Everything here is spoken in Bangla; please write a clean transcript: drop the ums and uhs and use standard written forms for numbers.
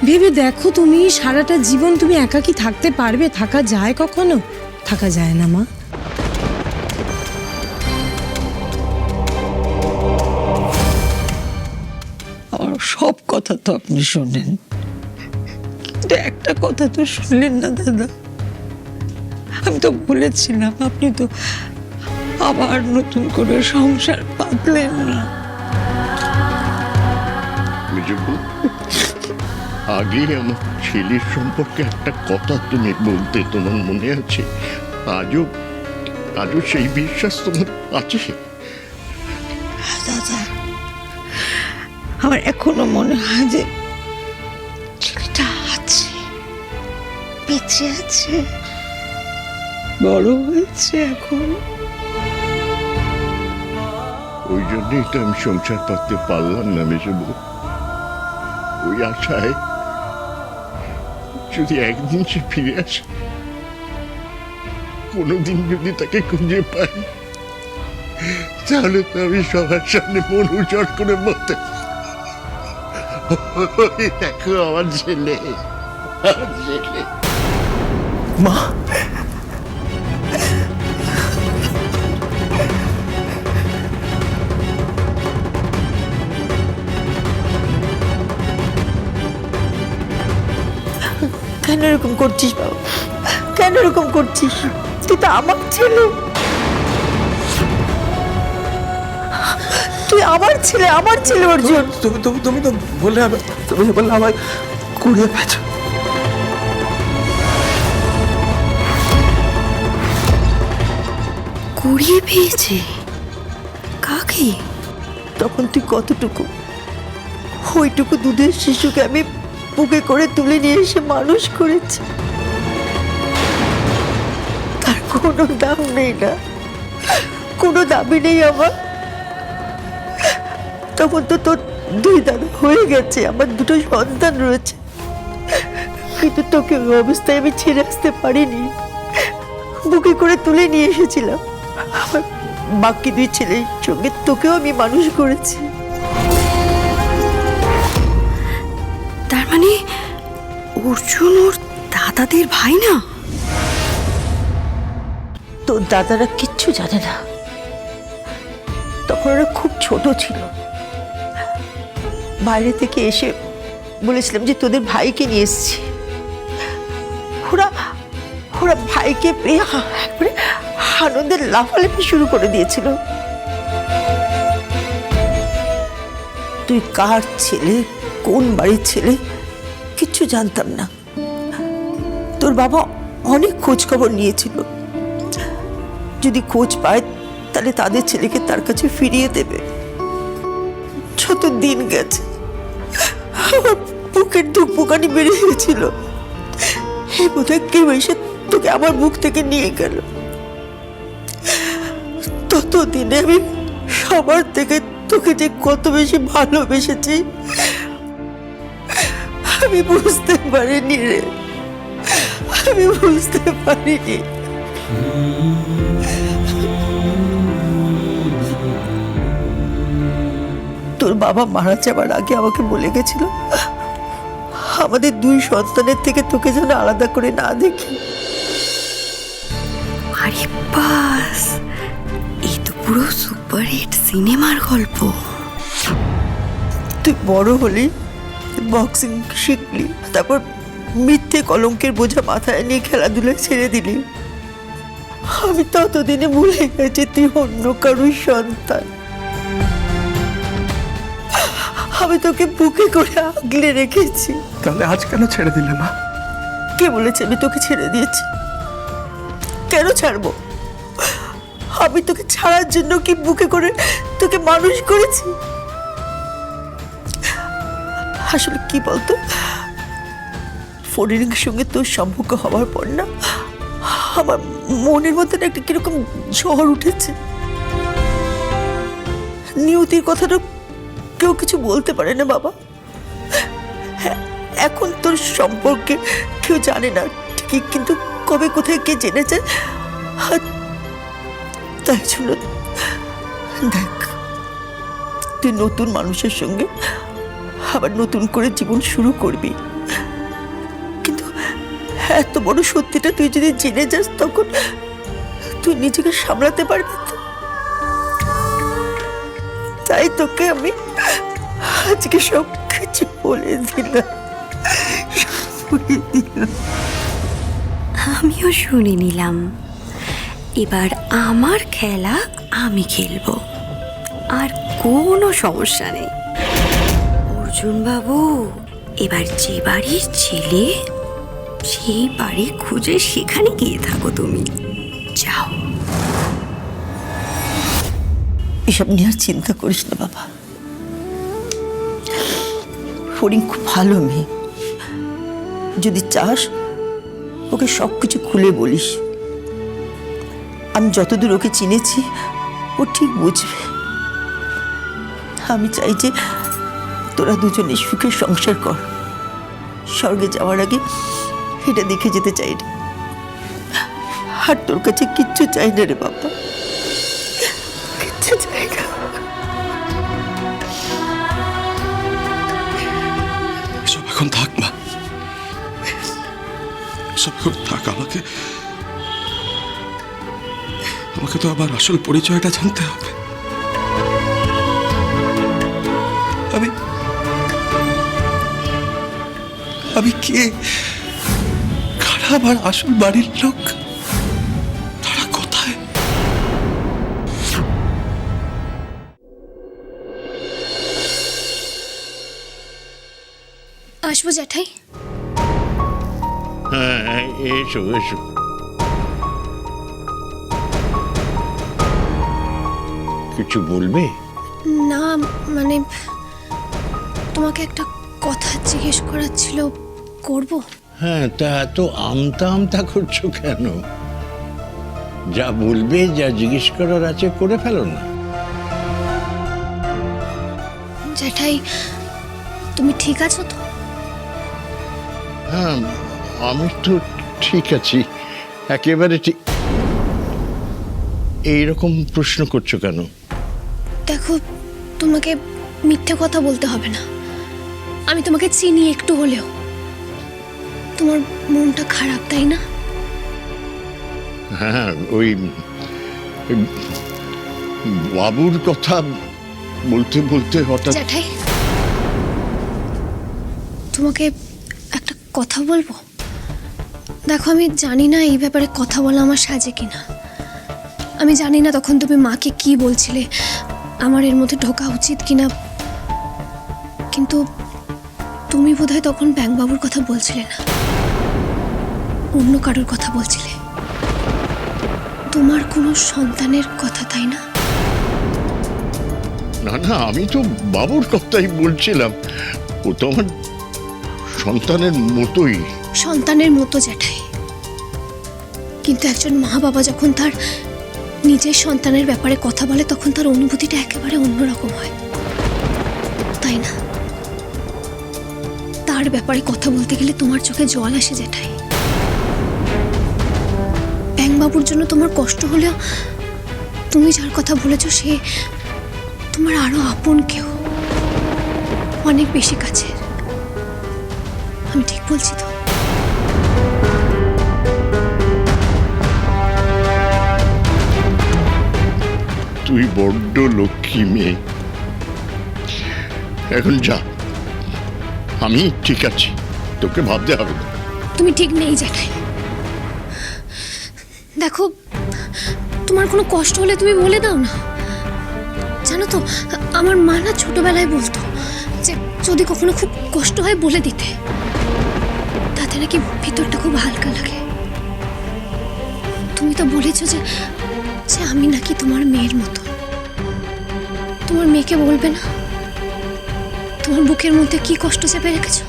ভেবে দেখো, তুমি সারাটা জীবন তুমি একাকী থাকতে পারবে? থাকা যায় কখনো? থাকা যায় না মা। আমার সব কথা তো আপনি শোনেন, কিন্তু একটা কথা তো শুনলেন না দাদা। আমি তো বলেছিলাম, আপনি তো আবার নতুন করে সংসার পাতলেন না। আগে আমার ছেলের সম্পর্কে একটা কথা তুমি বলতে, তোমার মনে আছে? আজও আজও সেই বিশ্বাস তোমার আছে? দাদা, আমার এখনো মনে হয় যে ছেলেটা আছে, বেঁচে আছে, বড় হয়েছে এখন। ওই জন্যই তো আমি সংসার পাততে পারলাম না মেজবু। ওই আশায় যদি একদিন সে ফিরে আসে, কোনোদিন যদি তাকে খুঁজে পাই, তাহলে তো আমি সবার সামনে মন উজাড় করে বলতে, ওই দেখো আমার ছেলে, আমার ছেলে। মা, কেন এরকম করছিস বাবা? কেন এরকম করছিস? তুই তো আমার ছেলে, তুই আমার ছেলে, আমার ছেলে অর্জুন। তুমি তো বললে আমায় কুড়িয়ে পেয়েছো। কুড়িয়ে পেয়েছে? কাকে? তখন তুই কতটুকু, ওইটুকু দুধের শিশুকে আমি বুকে করে তুলে নিয়ে এসে মানুষ করেছি। তার কোনো দাম নেই না, কোনো দাবি নেই আমার। তখন তো তোর দুই দাদা হয়ে গেছে, আমার দুটো সন্তান রয়েছে, কিন্তু তোকে ওই অবস্থায় আমি ছেড়ে আসতে পারিনি, বুকে করে তুলে নিয়ে এসেছিলাম। আমার বাকি দুই ছেলের সঙ্গে তোকেও আমি মানুষ করেছি। তার মানে অর্জুন ওর দাদাদের ভাই না? তোর দাদারা কিচ্ছু জানে না, তখন ওরা খুব ছোট ছিল। বাইরে থেকে এসে বলেছিলাম যে তোদের ভাইকে নিয়ে এসেছি। ওরা ওরা ভাইকে পেয়ে একবারে আনন্দের লাফালাফি শুরু করে দিয়েছিল। তুই কার ছেলে, কোন বাড়ির ছেলে, কিচ্ছু জানতাম না। তোর বাবা অনেক খোঁজ খবর নিয়েছিল, যদি খোঁজ পায় তাহলে তাদের ছেলেকে তার কাছে ফিরিয়ে দেবে। যত দিন গেছে আমার বুকের ধুকপুকানি বেড়ে গেছিল, এই বোধহয় কেউ এসে তোকে আমার বুক থেকে নিয়ে গেল। ততদিনে আমি সবার থেকে তোকে যে কত বেশি ভালোবেসেছি আমি বুঝতে পারিনি রে, আমি বুঝতে পারিনি। তোর বাবা মারা যাবার আগে আমাকে বলে গেছিল, আমাদের দুই সন্তানের থেকে তোকে যেন আলাদা করে না দেখি। আরে বাস, এই তো পুরো সুপারহিট সিনেমার গল্প। তুই বড় হলি, বক্সিং শিখলি, তারপর মিথ্যে কলঙ্কের বোঝা মাথায় নিয়ে খেলাধুলা ছেড়ে দিলি। আমি ততদিনে ভুলে গেছি তুই অন্য কারুর সন্তান। আমি তোকে বুকে করে আগলে রেখেছি। তাহলে আজ কেন ছেড়ে দিলে মা? কে বলেছে আমি তোকে ছেড়ে দিয়েছি? কেন ছাড়বো? আমি তোকে ছাড়ার জন্য কি বুকে করে তোকে মানুষ করেছি? আসলে কি বলতো, ফরিনের সঙ্গে তোর সম্পর্ক হওয়ার পর না আমার মনের মধ্যে একটা কিরকম ঝড় উঠেছে। নিয়তির কথাটা কেউ কিছু বলতে পারে না বাবা। হ্যাঁ, এখন তোর সম্পর্কে কেউ জানে না ঠিকই, কিন্তু কবে কোথায় কে জেনেছে, তাই জন্য দেখ, তুই নতুন মানুষের সঙ্গে আবার নতুন করে জীবন শুরু করবি। এত বড় সত্যিটা তুই যদি জেনে যাস তখন তুই নিজেকে সামলাতে পারবি তো? তাই তোকে আমি আজকে সব কিছু বলে দিলাম। আমিও শুনে নিলাম। এবার আমার খেলা আমি খেলবো, আর কোনো সমস্যা নেই। অর্জুন বাবু, এবার যে বাড়ির ছেলে সেই বাড়ি খুঁজে সেখানে গিয়ে থাকো তুমি। যাও। এসব নিয়ে আর চিন্তা করিস না বাবা। ফড়িং খুব ভালো মেয়ে, যদি চাস ওকে সব কিছু খুলে বলিস। আমি যতদূর ওকে চিনেছি ও ঠিক বুঝবে। আমি চাই যে তোরা দুজনে সুখে সংসার কর। স্বর্গে যাওয়ার আগে এটা দেখে যেতে চাই না। আর তোর কাছে কিচ্ছু চাই না রে বাবা, কিচ্ছু চাই না। সব এখন থাক মা, সব এখন থাক। আমাকে তো আমার আসল পরিচয়টা জানতে হবে। আমি কে, কারা আমার আসল বাড়ির লোক, তারা কোথায়? আসবো জ্যাঠাই? হ্যাঁ, এসো এসো। কিছু বলবে? না, মানে তোমাকে একটা কথা জিজ্ঞেস করার ছিল, করব? হ্যাঁ, তা এত আমতা আমতা করছো কেন? যা বলবে, যা জিজ্ঞেস করার আছে করে ফেলো না। জ্যাঠাই, তুমি ঠিক আছো তো? হ্যাঁ, আমি তো ঠিক আছি, একেবারে ঠিক। এইরকম প্রশ্ন করছো কেন? দেখো, তোমাকে মিথ্যে কথা বলতে হবে না। আমি তোমাকে চিনি একটু হলেও। তোমার মনটা খারাপ, তাই না? হ্যাঁ, ওই বাবুর কথা বলতে বলতে হঠাৎ। জ্যাঠাই, তোমাকে একটা কথা বলবো। দেখো, আমি জানি না এই ব্যাপারে কথা বলা আমার সাজে কিনা। আমি জানি না তখন তুমি মাকে কি বলছিলে, আমার এর মধ্যে ঢোকা উচিত কিনা। কিন্তু তুমি বোধহয় তখন ব্যাংকবাবুর কথা বলছিলে না, অন্য কারোর কথা বলছিলে। তোমার কোনো সন্তানের কথা, তাই না? না না, আমি তো বাবুর কথাই বলছিলাম। ও তো আমার সন্তানের মতোই। সন্তানের মতো জ্যাঠাই, কিন্তু একজন মা বাবা যখন তার নিজের সন্তানের ব্যাপারে কথা বলে তখন তার অনুভূতিটা একেবারে অন্যরকম হয়, তাই না? তার ব্যাপারে কথা বলতে গেলে তোমার চোখে জল আসে জ্যাঠাই। ব্যাংকবাবুর জন্য তোমার কষ্ট হলেও তুমি যার কথা বলেছো সে তোমার আরো আপন কেউ, অনেক বেশি কাছের। আমি ঠিক বলছি তো? তুই বড্ড লক্ষ্মী মেয়ে। এখন যা, আমি ঠিক আছি, তোকে ভাবতে হবে না। তুমি ঠিক নেই জ্যাঠাই। দেখো, তোমার কোনো কষ্ট হলে তুমি বলে দাও না। জানো তো, আমার মা না ছোটবেলায় বলতো যে যদি কখনো খুব কষ্ট হয় বলে দিতে, তাতে নাকি ভিতরটা খুব হালকা লাগে। তুমি তো বলেছো যে আমি নাকি তোমার মেয়ের মতো। তোমার মেয়েকে বলবে না তোমার বুকের মধ্যে কি কষ্ট চেপে রেখেছো?